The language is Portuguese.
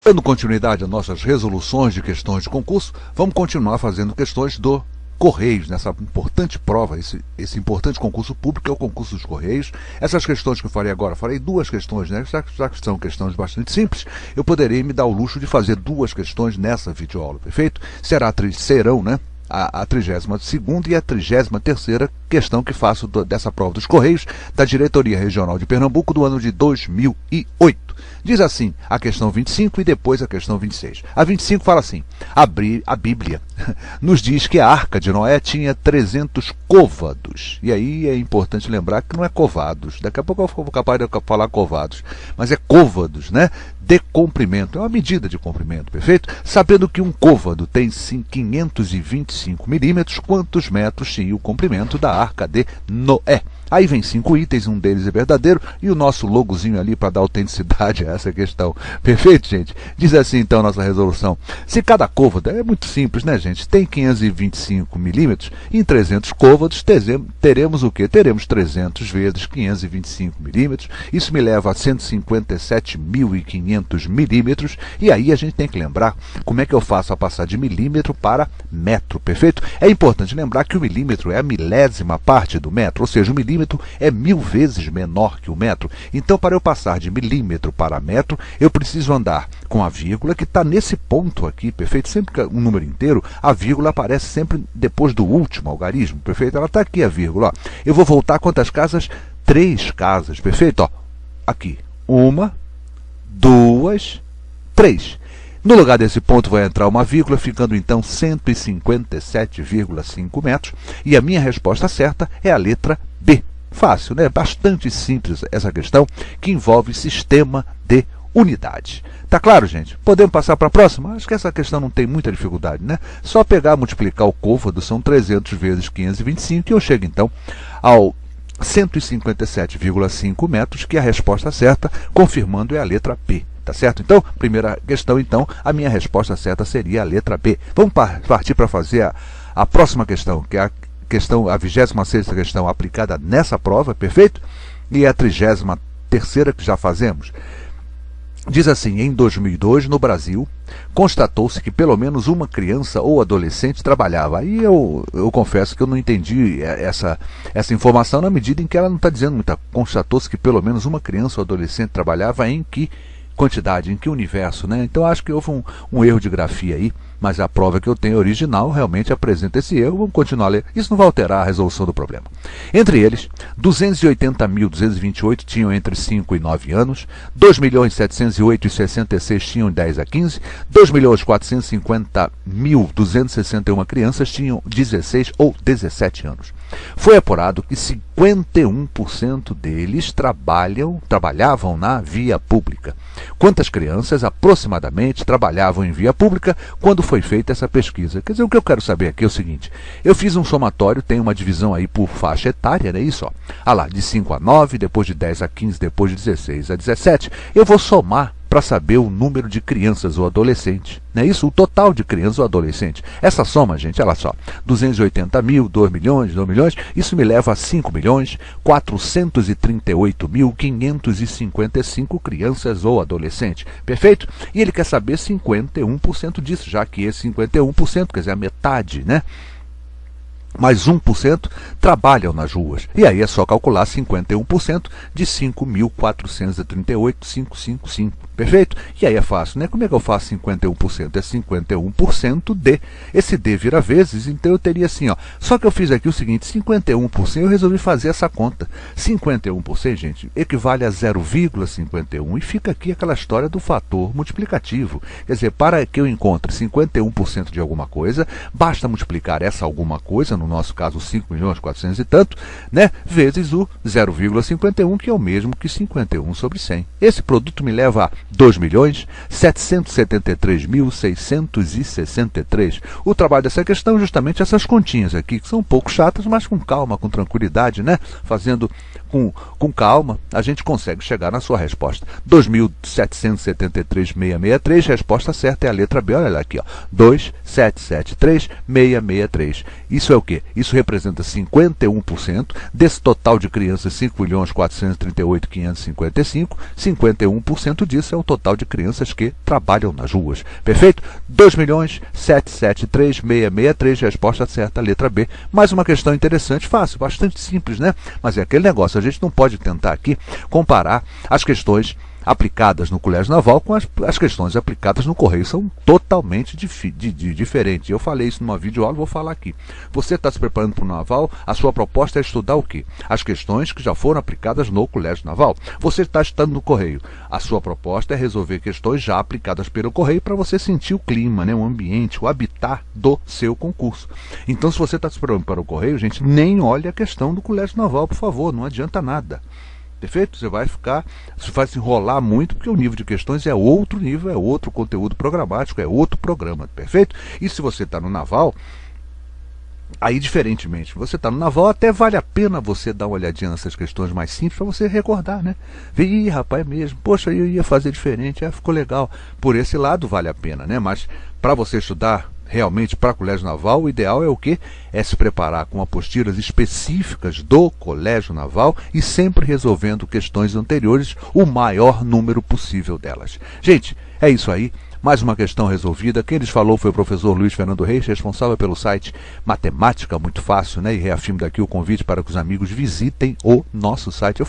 Dando continuidade às nossas resoluções de questões de concurso, vamos continuar fazendo questões do Correios, nessa importante prova, esse importante concurso público é o concurso dos Correios. Essas questões que eu farei agora, farei duas questões, né? Já que são questões bastante simples, eu poderei me dar o luxo de fazer duas questões nessa videoaula, perfeito? Serão, né? A 32ª e a 33ª questão que faço dessa prova dos Correios da Diretoria Regional de Pernambuco do ano de 2008. Diz assim a questão 25 e depois a questão 26. A 25 fala assim: a Bíblia nos diz que a Arca de Noé tinha 300 côvados. E aí é importante lembrar que não é covados. Daqui a pouco eu vou capaz de falar covados. Mas é côvados, né? De comprimento. É uma medida de comprimento, perfeito? Sabendo que um côvado tem 525 milímetros, quantos metros tinha o comprimento da Arca de Noé? Aí vem 5 itens, um deles é verdadeiro, e o nosso logozinho ali para dar autenticidade a essa questão. Perfeito, gente? Diz assim, então, nossa resolução. Se cada côvado, é muito simples, né, gente? Tem 525 milímetros, em 300 côvados teremos o quê? Teremos 300 vezes 525 milímetros. Isso me leva a 157.500 milímetros. E aí a gente tem que lembrar como é que eu faço a passar de milímetro para metro, perfeito? É importante lembrar que o milímetro é a milésima parte do metro, ou seja, o milímetro é 1000 vezes menor que o metro. Então, para eu passar de milímetro para metro, eu preciso andar com a vírgula que está nesse ponto aqui, perfeito? Sempre que um número inteiro, a vírgula aparece sempre depois do último algarismo, perfeito? Ela está aqui a vírgula, ó. Eu vou voltar quantas casas? 3 casas, perfeito? Ó, aqui, 1, 2, 3. No lugar desse ponto vai entrar uma vírgula, ficando então 157,5 metros. E a minha resposta certa é a letra B. Fácil, né? Bastante simples essa questão, que envolve sistema de unidades. Tá claro, gente? Podemos passar para a próxima? Acho que essa questão não tem muita dificuldade, né? Só pegar, multiplicar o côvado, são 300 vezes 525, e eu chego então ao 157,5 metros, que a resposta certa, confirmando, é a letra B. Tá certo? Então, primeira questão, então, a minha resposta certa seria a letra B. Vamos partir para fazer a próxima questão, que é a 26ª questão aplicada nessa prova, perfeito? E a 33ª que já fazemos. Diz assim: em 2002, no Brasil, constatou-se que pelo menos uma criança ou adolescente trabalhava. Aí eu confesso que eu não entendi essa informação na medida em que ela não está dizendo muita. Constatou-se que pelo menos uma criança ou adolescente trabalhava em que quantidade, em que universo, né? Então acho que houve um erro de grafia aí, mas a prova que eu tenho original realmente apresenta esse erro. Vamos continuar a ler. Isso não vai alterar a resolução do problema. Entre eles, 280.228 tinham entre 5 e 9 anos, 2.708.066 tinham 10 a 15, 2.450.261 crianças tinham 16 ou 17 anos. Foi apurado que 51% deles trabalhavam na via pública. Quantas crianças aproximadamente trabalhavam em via pública quando foi feita essa pesquisa? Quer dizer, o que eu quero saber aqui é o seguinte: eu fiz um somatório, tem uma divisão aí por faixa etária, não é isso? Ó. Ah lá, de 5 a 9, depois de 10 a 15, depois de 16 a 17. Eu vou somar para saber o número de crianças ou adolescentes. Não é isso? O total de crianças ou adolescentes. Essa soma, gente, olha só. 280 mil, 2 milhões, isso me leva a 5.438.555 crianças ou adolescentes. Perfeito? E ele quer saber 51% disso, já que esse 51%, quer dizer, a metade, né? Mais 1% trabalham nas ruas. E aí é só calcular 51% de 5.438.555. Perfeito? E aí é fácil, né? Como é que eu faço 51%? É 51% de. Esse D vira vezes, então eu teria assim, ó. Só que eu fiz aqui o seguinte: 51%, eu resolvi fazer essa conta. 51%, gente, equivale a 0,51 e fica aqui aquela história do fator multiplicativo. Quer dizer, para que eu encontre 51% de alguma coisa, basta multiplicar essa alguma coisa, no nosso caso 5.400.000 e tanto, né? Vezes o 0,51, que é o mesmo que 51 sobre 100. Esse produto me leva a 2.773.663. O trabalho dessa questão é justamente essas continhas aqui, que são um pouco chatas, mas com calma, com tranquilidade, né? Fazendo com calma, a gente consegue chegar na sua resposta. 2.773.663, resposta certa é a letra B. Olha lá aqui, ó. 2.773.663. Isso é o quê? quê? Isso representa 51%, desse total de crianças 5.438.555, 51% disso é o total de crianças que trabalham nas ruas. Perfeito? 2.773.663, resposta certa, letra B. Mais uma questão interessante, fácil, bastante simples, né? Mas é aquele negócio, a gente não pode tentar aqui comparar as questões aplicadas no Colégio Naval com as questões aplicadas no Correio. São totalmente diferentes. Eu falei isso numa videoaula, vou falar aqui. Você está se preparando para o Naval, a sua proposta é estudar o quê? As questões que já foram aplicadas no Colégio Naval. Você está estudando no Correio. A sua proposta é resolver questões já aplicadas pelo Correio para você sentir o clima, né, o ambiente, o habitat do seu concurso. Então, se você está se preparando para o Correio, gente, nem olhe a questão do Colégio Naval, por favor, não adianta nada. Perfeito? Você vai se enrolar muito, porque o nível de questões é outro nível, é outro conteúdo programático, é outro programa, perfeito? E se você está no Naval, aí diferentemente, você está no Naval, até vale a pena você dar uma olhadinha nessas questões mais simples para você recordar, né? Ver, ih, rapaz, é mesmo, poxa, eu ia fazer diferente, ficou legal. Por esse lado vale a pena, né? Mas para você estudar realmente para Colégio Naval, o ideal é o quê? É se preparar com apostilas específicas do Colégio Naval e sempre resolvendo questões anteriores, o maior número possível delas. Gente, é isso aí. Mais uma questão resolvida. Quem lhes falou foi o professor Luiz Fernando Reis, responsável pelo site Matemática Muito Fácil, né? E reafirmo daqui o convite para que os amigos visitem o nosso site.